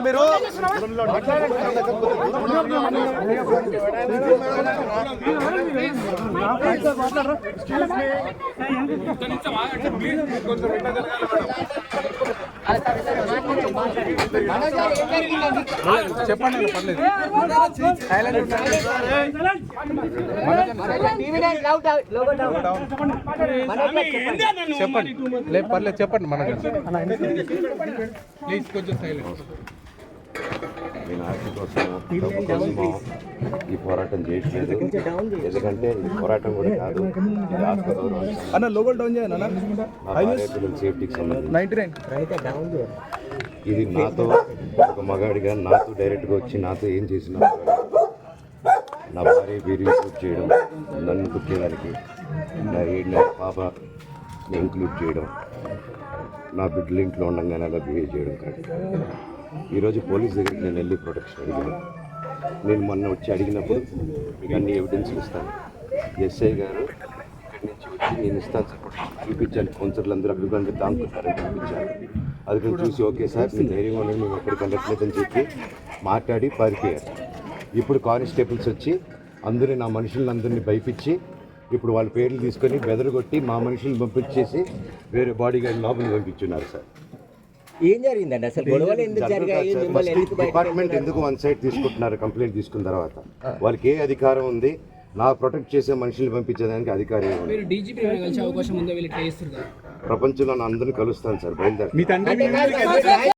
మీరు చెప్పండి పర్లేదు చెప్పండి లేదు పర్లేదు చెప్పండి మనకు ప్లీజ్ కొంచెం సైలెంట్. నేను ఆస్తి కోసమో డబ్బు కోసమో ఈ పోరాటం చేయట్లేదు. ఎందుకంటే ఈ పోరాటం కూడా కాదు, ఇది ఆత్మ గౌరవం. నా భార్య పిల్లల సేఫ్టీకి సంబంధించి ఇది నాతో ఒక మగాడిగా నాతో డైరెక్ట్గా వచ్చి నాతో ఏం చేసినా నా భార్య పేరు ఇంక్లూడ్ చేయడం, నన్ను పుట్టేదానికి నా 7 నెలల పాపని ఇంక్లూడ్ చేయడం, నా బిడ్డలు ఇంట్లో ఉండగానే అలా బిహేవ్ చేయడం కరెక్ట్. ఈరోజు పోలీస్ దగ్గరికి నేను వెళ్ళి ప్రొటెక్షన్ అడిగాను. నేను మొన్న వచ్చి అడిగినప్పుడు మీకు అన్ని ఎవిడెన్స్లు ఇస్తాను. ఎస్ఐ గారు ఇక్కడి నుంచి వచ్చి నేను ఇస్తాను సార్ ప్రొటెక్షన్ చూపించాను. కౌన్సిలర్లు అందరూ అభిప్రాయం దాంకున్నారని చూపించాను. అది కూడా చూసి ఓకే సార్ నేను ధైర్యంగా ఉన్నాను, మేము ఎక్కడికి వెళ్ళట్లేదని చెప్పి మాట్లాడి పారిపోయారు. ఇప్పుడు కానిస్టేబుల్స్ వచ్చి అందరూ నా మనుషులందరినీ భయపించి ఇప్పుడు వాళ్ళ పేర్లు తీసుకొని బెదరగొట్టి మా మనుషులను పంపించేసి వేరే బాడీ గార్డ్ లోపలికి పంపించున్నారు సార్. ఏం జరిగిందండి అసలు? గొడవలు ఎందుకు జరిగాయి? డిపార్ట్మెంట్ ఎందుకు వన్ సైడ్ తీసుకుంటున్నారు? కంప్లైంట్ తీసుకున్న తర్వాత వాళ్ళకి ఏ అధికారం ఉంది? నా ప్రొటెక్ట్ చేసే మనుషుల్ని పంపించేదానికి అధికారం ఉంది? ప్రపంచంలో అందరినీ కలుస్తాను సార్, బయలుదేరి.